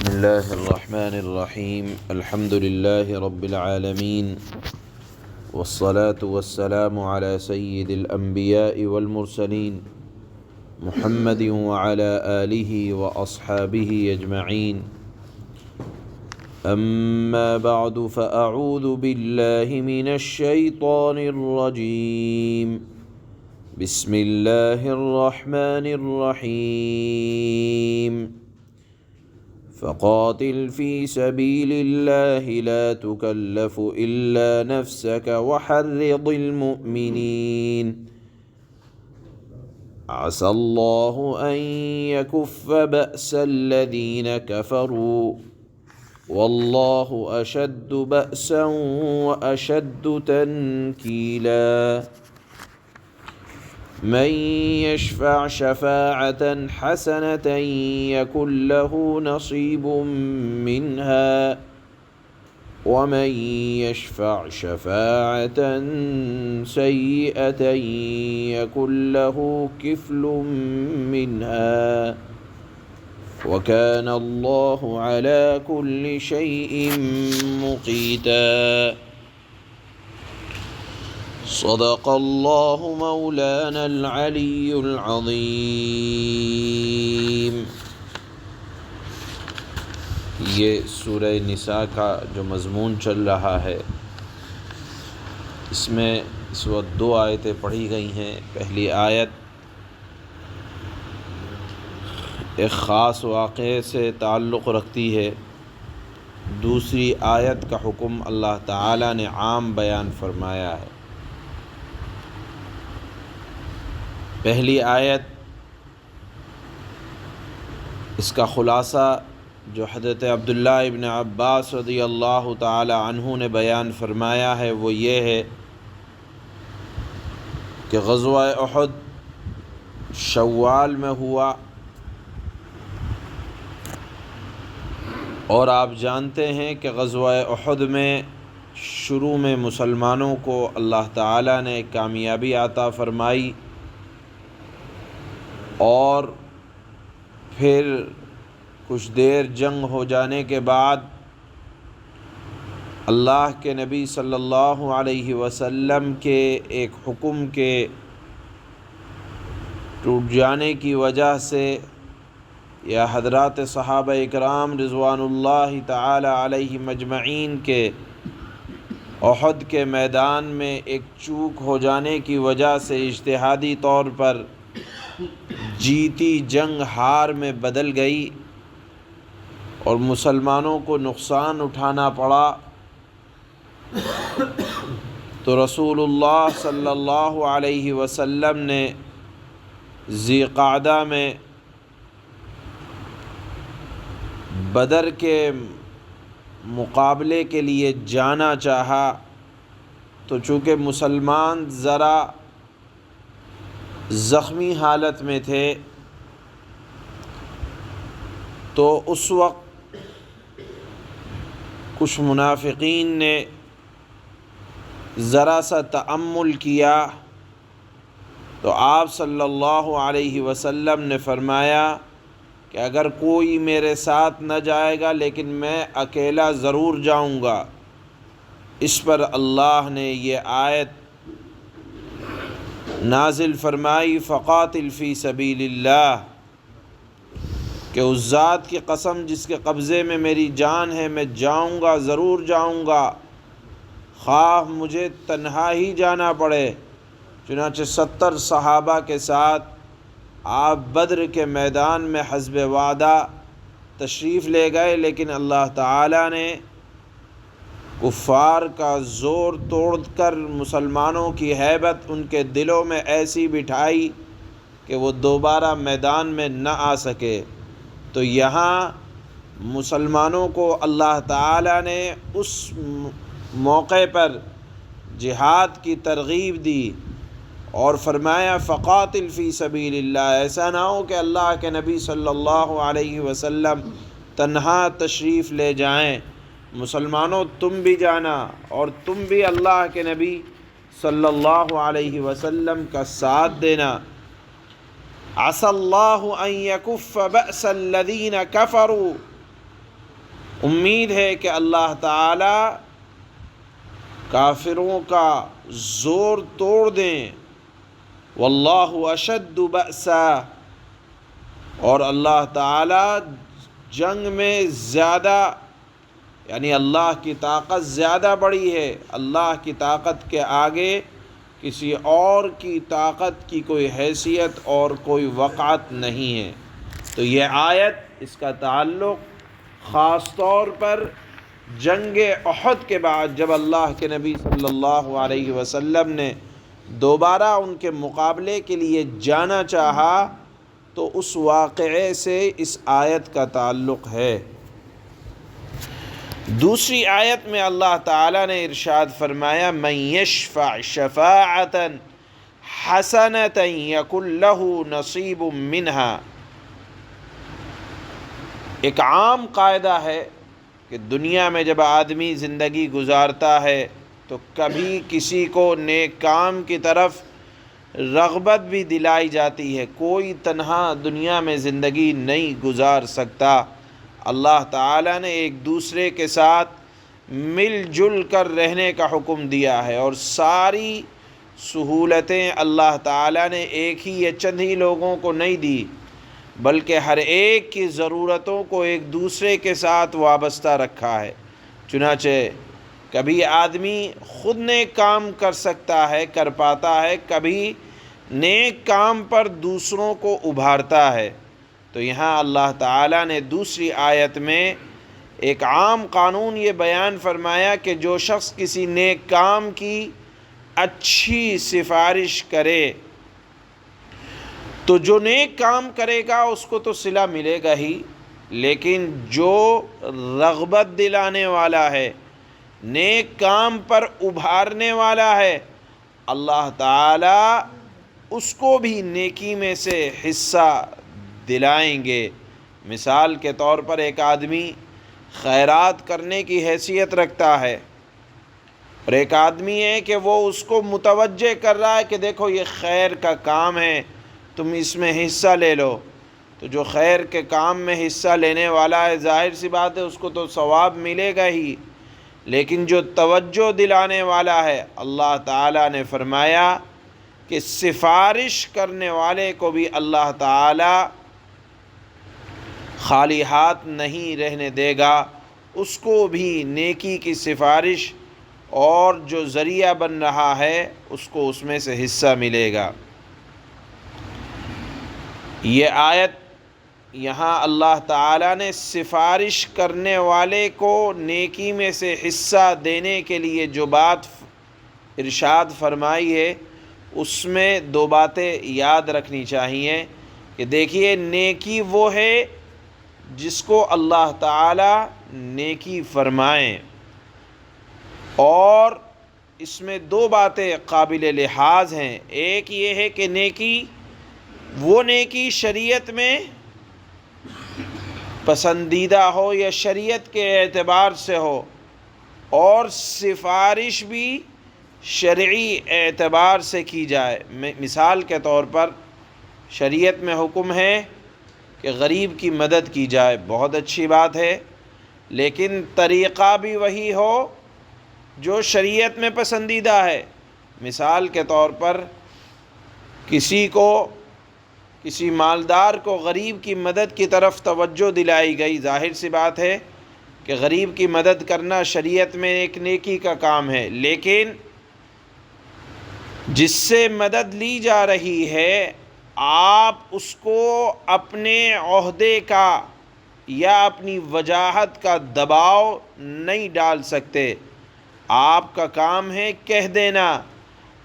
بسم اللہ الرحمن الرحیم الحمد للہ رب العالمین والصلاة والسلام علی سید الانبیاء والمرسلین محمد وعلی آلہ واصحابہ اجمعین اما بعد فاعوذ باللہ من الشیطان الرجیم بسم اللہ الرحمن الرحیم فقاتل في سبيل الله لا تكلف إلا نفسك وحرض المؤمنين عسى الله أن يكف بأس الذين كفروا والله أشد بأسا وأشد تنكيلا من يشفع شفاعة حسنة يكن له نصيب منها ومن يشفع شفاعة سيئة يكن له كفل منها وكان الله على كل شيء مقيتا صدق اللہ مولانا العلی العظیم۔ یہ سورہ نساء کا جو مضمون چل رہا ہے، اس میں اس وقت دو آیتیں پڑھی گئی ہیں۔ پہلی آیت ایک خاص واقعے سے تعلق رکھتی ہے، دوسری آیت کا حکم اللہ تعالیٰ نے عام بیان فرمایا ہے۔ پہلی آیت اس کا خلاصہ جو حضرت عبداللہ ابن عباس رضی اللہ تعالی عنہ نے بیان فرمایا ہے وہ یہ ہے کہ غزوہ احد شوال میں ہوا، اور آپ جانتے ہیں کہ غزوہ احد میں شروع میں مسلمانوں کو اللہ تعالیٰ نے کامیابی عطا فرمائی، اور پھر کچھ دیر جنگ ہو جانے کے بعد اللہ کے نبی صلی اللہ علیہ وسلم کے ایک حکم کے ٹوٹ جانے کی وجہ سے یا حضرات صحابہ اکرام رضوان اللہ تعالی علیہم اجمعین کے احد کے میدان میں ایک چوک ہو جانے کی وجہ سے اجتہادی طور پر جیتی جنگ ہار میں بدل گئی اور مسلمانوں کو نقصان اٹھانا پڑا، تو رسول اللہ صلی اللہ علیہ وسلم نے ذی قعدہ میں بدر کے مقابلے کے لیے جانا چاہا، تو چونکہ مسلمان ذرا زخمی حالت میں تھے، تو اس وقت کچھ منافقین نے ذرا سا تأمل کیا، تو آپ صلی اللہ علیہ وسلم نے فرمایا کہ اگر کوئی میرے ساتھ نہ جائے گا لیکن میں اکیلا ضرور جاؤں گا۔ اس پر اللہ نے یہ آیت نازل فرمائی فقاتل فی سبیل اللہ، کہ اس ذات کی قسم جس کے قبضے میں میری جان ہے، میں جاؤں گا، ضرور جاؤں گا، خواہ مجھے تنہا ہی جانا پڑے۔ چنانچہ 70 صحابہ کے ساتھ آپ بدر کے میدان میں حسب وعدہ تشریف لے گئے، لیکن اللہ تعالیٰ نے کفار کا زور توڑ کر مسلمانوں کی ہیبت ان کے دلوں میں ایسی بٹھائی کہ وہ دوبارہ میدان میں نہ آ سکے۔ تو یہاں مسلمانوں کو اللہ تعالیٰ نے اس موقع پر جہاد کی ترغیب دی اور فرمایا فقاتل فی سبیل اللہ۔ ایسا نہ ہو کہ اللہ کے نبی صلی اللہ علیہ وسلم تنہا تشریف لے جائیں، مسلمانوں تم بھی جانا اور تم بھی اللہ کے نبی صلی اللہ علیہ وسلم کا ساتھ دینا۔ عسى الله أن يكف بأس الذين كفروا امید ہے کہ اللہ تعالی کافروں کا زور توڑ دیں۔ واللہ اشد بأسا، اور اللہ تعالی جنگ میں زیادہ، یعنی اللہ کی طاقت زیادہ بڑی ہے۔ اللہ کی طاقت کے آگے کسی اور کی طاقت کی کوئی حیثیت اور کوئی وقعت نہیں ہے۔ تو یہ آیت، اس کا تعلق خاص طور پر جنگ احد کے بعد جب اللہ کے نبی صلی اللہ علیہ وسلم نے دوبارہ ان کے مقابلے کے لیے جانا چاہا تو اس واقعے سے اس آیت کا تعلق ہے۔ دوسری آیت میں اللہ تعالیٰ نے ارشاد فرمایا من یشفع شفاعۃ حسنۃ یکن لہ نصیب منہا۔ ایک عام قاعدہ ہے کہ دنیا میں جب آدمی زندگی گزارتا ہے تو کبھی کسی کو نیک کام کی طرف رغبت بھی دلائی جاتی ہے۔ کوئی تنہا دنیا میں زندگی نہیں گزار سکتا۔ اللہ تعالیٰ نے ایک دوسرے کے ساتھ مل جل کر رہنے کا حکم دیا ہے، اور ساری سہولتیں اللہ تعالیٰ نے ایک ہی یا چند ہی لوگوں کو نہیں دی، بلکہ ہر ایک کی ضرورتوں کو ایک دوسرے کے ساتھ وابستہ رکھا ہے۔ چنانچہ کبھی آدمی خود نیک کام کر سکتا ہے، کر پاتا ہے، کبھی نیک کام پر دوسروں کو ابھارتا ہے۔ تو یہاں اللہ تعالیٰ نے دوسری آیت میں ایک عام قانون یہ بیان فرمایا کہ جو شخص کسی نیک کام کی اچھی سفارش کرے تو جو نیک کام کرے گا اس کو تو صلہ ملے گا ہی، لیکن جو رغبت دلانے والا ہے، نیک کام پر ابھارنے والا ہے، اللہ تعالیٰ اس کو بھی نیکی میں سے حصہ دلائیں گے۔ مثال کے طور پر ایک آدمی خیرات کرنے کی حیثیت رکھتا ہے، اور ایک آدمی ہے کہ وہ اس کو متوجہ کر رہا ہے کہ دیکھو یہ خیر کا کام ہے، تم اس میں حصہ لے لو۔ تو جو خیر کے کام میں حصہ لینے والا ہے، ظاہر سی بات ہے اس کو تو ثواب ملے گا ہی، لیکن جو توجہ دلانے والا ہے، اللہ تعالیٰ نے فرمایا کہ سفارش کرنے والے کو بھی اللہ تعالیٰ خالی ہاتھ نہیں رہنے دے گا، اس کو بھی نیکی کی سفارش اور جو ذریعہ بن رہا ہے اس کو اس میں سے حصہ ملے گا۔ یہ آیت یہاں اللہ تعالیٰ نے سفارش کرنے والے کو نیکی میں سے حصہ دینے کے لیے جو بات ارشاد فرمائی ہے، اس میں دو باتیں یاد رکھنی چاہیے کہ دیکھیے نیکی وہ ہے جس کو اللہ تعالیٰ نیکی فرمائیں، اور اس میں دو باتیں قابل لحاظ ہیں۔ ایک یہ ہے کہ نیکی وہ نیکی شریعت میں پسندیدہ ہو یا شریعت کے اعتبار سے ہو، اور سفارش بھی شرعی اعتبار سے کی جائے۔ مثال کے طور پر شریعت میں حکم ہے کہ غریب کی مدد کی جائے، بہت اچھی بات ہے، لیکن طریقہ بھی وہی ہو جو شریعت میں پسندیدہ ہے۔ مثال کے طور پر کسی مالدار کو غریب کی مدد کی طرف توجہ دلائی گئی، ظاہر سی بات ہے کہ غریب کی مدد کرنا شریعت میں ایک نیکی کا کام ہے، لیکن جس سے مدد لی جا رہی ہے آپ اس کو اپنے عہدے کا یا اپنی وجاہت کا دباؤ نہیں ڈال سکتے۔ آپ کا کام ہے کہہ دینا،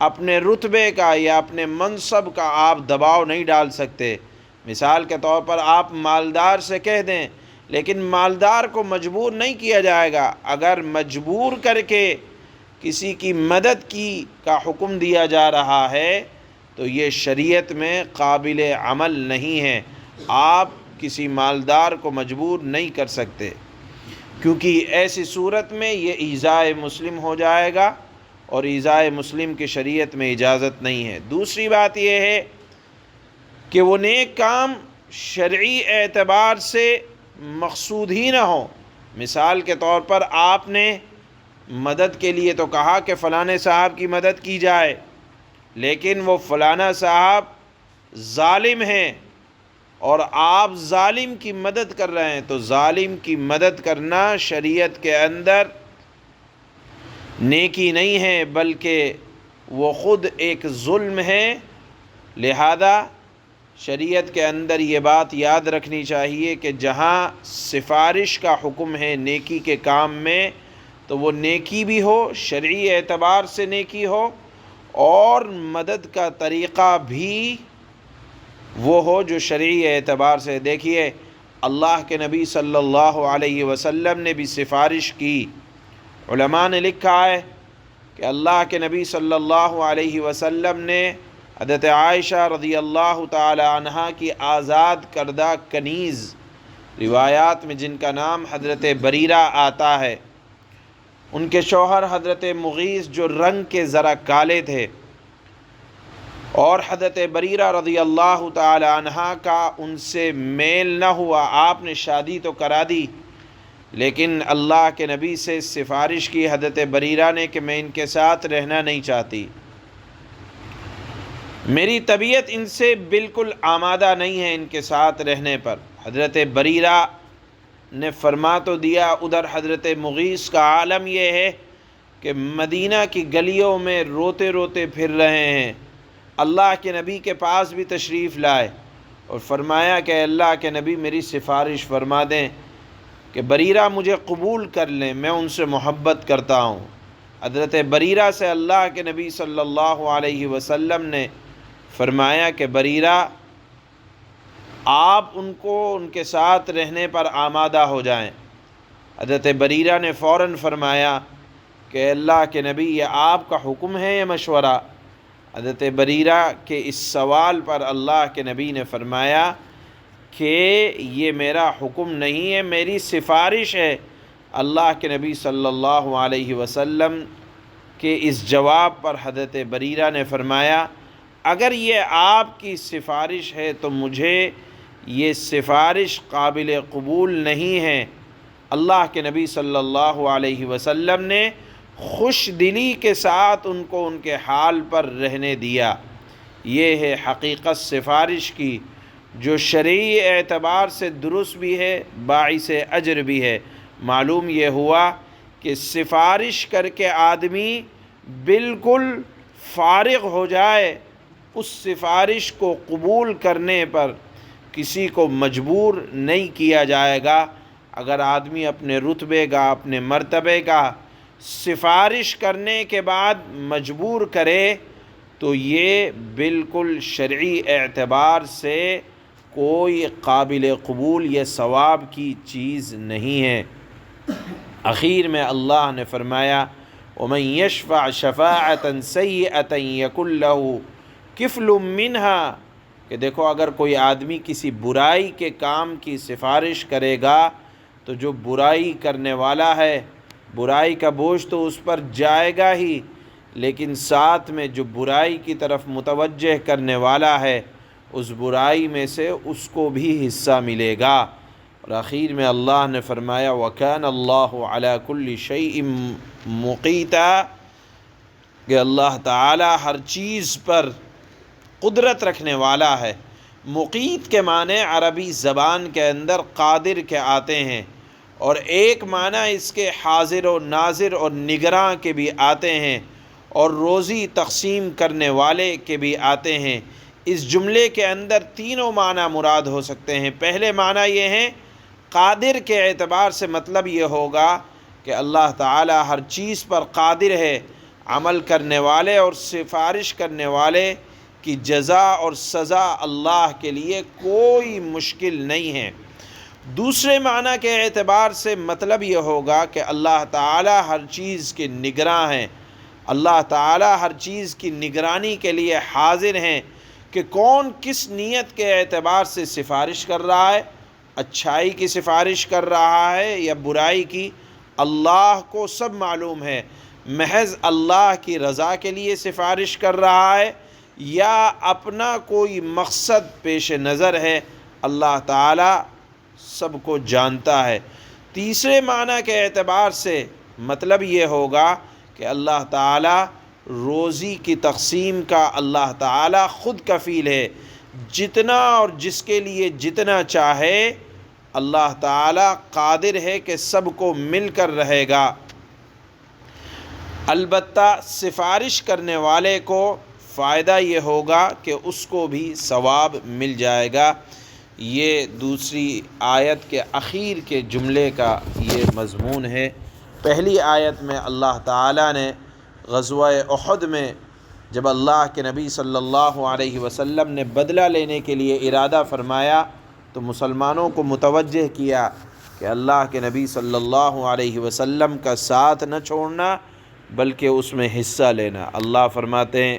اپنے رتبے کا یا اپنے منصب کا آپ دباؤ نہیں ڈال سکتے۔ مثال کے طور پر آپ مالدار سے کہہ دیں، لیکن مالدار کو مجبور نہیں کیا جائے گا۔ اگر مجبور کر کے کسی کی مدد کا حکم دیا جا رہا ہے تو یہ شریعت میں قابل عمل نہیں ہے۔ آپ کسی مالدار کو مجبور نہیں کر سکتے، کیونکہ ایسی صورت میں یہ ایذائے مسلم ہو جائے گا، اور ایذائے مسلم کی شریعت میں اجازت نہیں ہے۔ دوسری بات یہ ہے کہ وہ نیک کام شرعی اعتبار سے مقصود ہی نہ ہو، مثال کے طور پر آپ نے مدد کے لیے تو کہا کہ فلاں صاحب کی مدد کی جائے، لیکن وہ فلاں صاحب ظالم ہیں اور آپ ظالم کی مدد کر رہے ہیں، تو ظالم کی مدد کرنا شریعت کے اندر نیکی نہیں ہے، بلکہ وہ خود ایک ظلم ہے۔ لہذا شریعت کے اندر یہ بات یاد رکھنی چاہیے کہ جہاں سفارش کا حکم ہے نیکی کے کام میں، تو وہ نیکی بھی ہو، شرعی اعتبار سے نیکی ہو، اور مدد کا طریقہ بھی وہ ہو جو شرعی اعتبار سے۔ دیکھیے اللہ کے نبی صلی اللہ علیہ وسلم نے بھی سفارش کی۔ علماء نے لکھا ہے کہ اللہ کے نبی صلی اللہ علیہ وسلم نے حضرت عائشہ رضی اللہ تعالی عنہا کی آزاد کردہ کنیز، روایات میں جن کا نام حضرت بریرہ آتا ہے، ان کے شوہر حضرت مغیث جو رنگ کے ذرا کالے تھے، اور حضرت بریرہ رضی اللہ تعالی عنہا کا ان سے میل نہ ہوا۔ آپ نے شادی تو کرا دی، لیکن اللہ کے نبی سے سفارش کی حضرت بریرہ نے کہ میں ان کے ساتھ رہنا نہیں چاہتی، میری طبیعت ان سے بالکل آمادہ نہیں ہے ان کے ساتھ رہنے پر۔ حضرت بریرہ نے فرما تو دیا، ادھر حضرت مغیث کا عالم یہ ہے کہ مدینہ کی گلیوں میں روتے روتے پھر رہے ہیں۔ اللہ کے نبی کے پاس بھی تشریف لائے اور فرمایا کہ اللہ کے نبی میری سفارش فرما دیں کہ بریرہ مجھے قبول کر لیں، میں ان سے محبت کرتا ہوں۔ حضرت بریرہ سے اللہ کے نبی صلی اللہ علیہ وسلم نے فرمایا کہ بریرہ آپ ان کے ساتھ رہنے پر آمادہ ہو جائیں۔ حضرت بریرہ نے فوراً فرمایا کہ اللہ کے نبی یہ آپ کا حکم ہے یا مشورہ؟ حضرت بریرہ کے اس سوال پر اللہ کے نبی نے فرمایا کہ یہ میرا حکم نہیں ہے، میری سفارش ہے۔ اللہ کے نبی صلی اللہ علیہ وسلم کے اس جواب پر حضرت بریرہ نے فرمایا اگر یہ آپ کی سفارش ہے تو مجھے یہ سفارش قابل قبول نہیں ہے۔ اللہ کے نبی صلی اللہ علیہ وسلم نے خوش دلی کے ساتھ ان کو ان کے حال پر رہنے دیا۔ یہ ہے حقیقت سفارش کی، جو شرعی اعتبار سے درست بھی ہے، باعث اجر بھی ہے۔ معلوم یہ ہوا کہ سفارش کر کے آدمی بالکل فارغ ہو جائے، اس سفارش کو قبول کرنے پر کسی کو مجبور نہیں کیا جائے گا۔ اگر آدمی اپنے رتبے کا، اپنے مرتبے کا سفارش کرنے کے بعد مجبور کرے تو یہ بالکل شرعی اعتبار سے کوئی قابل قبول یا ثواب کی چیز نہیں ہے۔ اخیر میں اللہ نے فرمایا وَمَن يَشْفَعْ شَفَاعَةً سَيِّئَةً يَكُن لَّهُ كِفْلٌ مِّنْهَا، کہ دیکھو اگر کوئی آدمی کسی برائی کے کام کی سفارش کرے گا تو جو برائی کرنے والا ہے برائی کا بوجھ تو اس پر جائے گا ہی، لیکن ساتھ میں جو برائی کی طرف متوجہ کرنے والا ہے اس برائی میں سے اس کو بھی حصہ ملے گا۔ اور آخر میں اللہ نے فرمایا وَكَانَ اللَّهُ عَلَى كُلِّ شَيْءٍ مُقِيتًا، کہ اللہ تعالی ہر چیز پر قدرت رکھنے والا ہے۔ مقیت کے معنی عربی زبان کے اندر قادر کے آتے ہیں، اور ایک معنی اس کے حاضر و ناظر اور نگراں کے بھی آتے ہیں، اور روزی تقسیم کرنے والے کے بھی آتے ہیں۔ اس جملے کے اندر تینوں معنی مراد ہو سکتے ہیں۔ پہلے معنی یہ ہیں قادر کے اعتبار سے مطلب یہ ہوگا کہ اللہ تعالی ہر چیز پر قادر ہے، عمل کرنے والے اور سفارش کرنے والے کی جزا اور سزا اللہ کے لیے کوئی مشکل نہیں ہے۔ دوسرے معنی کے اعتبار سے مطلب یہ ہوگا کہ اللہ تعالی ہر چیز کے نگراں ہیں، اللہ تعالی ہر چیز کی نگرانی کے لیے حاضر ہیں کہ کون کس نیت کے اعتبار سے سفارش کر رہا ہے، اچھائی کی سفارش کر رہا ہے یا برائی کی، اللہ کو سب معلوم ہے۔ محض اللہ کی رضا کے لیے سفارش کر رہا ہے یا اپنا کوئی مقصد پیش نظر ہے، اللہ تعالی سب کو جانتا ہے۔ تیسرے معنی کے اعتبار سے مطلب یہ ہوگا کہ اللہ تعالی روزی کی تقسیم کا اللہ تعالی خود کفیل ہے، جتنا اور جس کے لیے جتنا چاہے اللہ تعالی قادر ہے کہ سب کو مل کر رہے گا۔ البتہ سفارش کرنے والے کو فائدہ یہ ہوگا کہ اس کو بھی ثواب مل جائے گا۔ یہ دوسری آیت کے اخیر کے جملے کا یہ مضمون ہے۔ پہلی آیت میں اللہ تعالیٰ نے غزوہ احد میں جب اللہ کے نبی صلی اللہ علیہ وسلم نے بدلہ لینے کے لیے ارادہ فرمایا تو مسلمانوں کو متوجہ کیا کہ اللہ کے نبی صلی اللہ علیہ وسلم کا ساتھ نہ چھوڑنا بلکہ اس میں حصہ لینا۔ اللہ فرماتے ہیں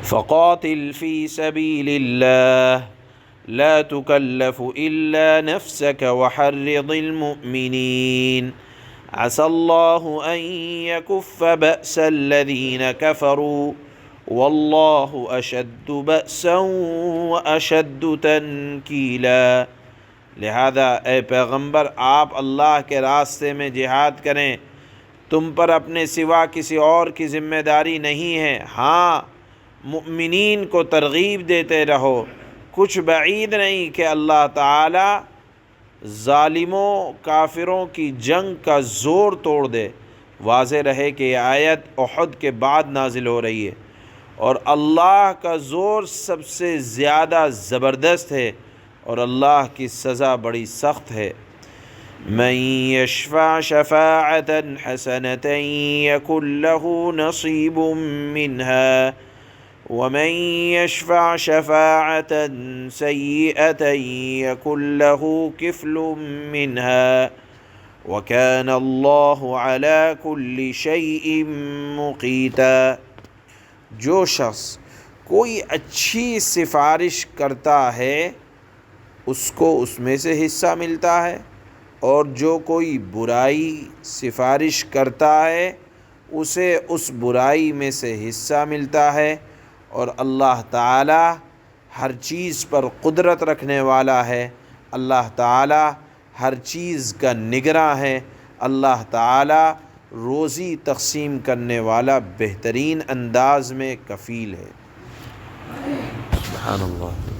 فَقَاتِلْ فِي سَبِيلِ اللَّهِ لا تكلف إلا نفسك وحرض المؤمنين عسى الله أن يكف بأس الذين كفروا والله أشد بأسا وأشد تنكيلا۔ لہذا اے پیغمبر آپ اللہ کے راستے میں جہاد کریں، تم پر اپنے سوا کسی اور کی ذمہ داری نہیں ہے، ہاں مؤمنین کو ترغیب دیتے رہو۔ کچھ بعید نہیں کہ اللہ تعالی ظالموں کافروں کی جنگ کا زور توڑ دے۔ واضح رہے کہ یہ آیت احد کے بعد نازل ہو رہی ہے اور اللہ کا زور سب سے زیادہ زبردست ہے اور اللہ کی سزا بڑی سخت ہے۔ من یشفع شفاعة حسنة یکن له نصیب منها ومن یشفع شفاعة سیئة یکن له کفل منها وکان اللہ علی کل شیء مقیتا۔ جو شخص کوئی اچھی سفارش کرتا ہے اس کو اس میں سے حصہ ملتا ہے، اور جو کوئی برائی سفارش کرتا ہے اسے اس برائی میں سے حصہ ملتا ہے، اور اللہ تعالی ہر چیز پر قدرت رکھنے والا ہے، اللہ تعالی ہر چیز کا نگراں ہے، اللہ تعالی روزی تقسیم کرنے والا بہترین انداز میں کفیل ہے۔ سبحان اللہ۔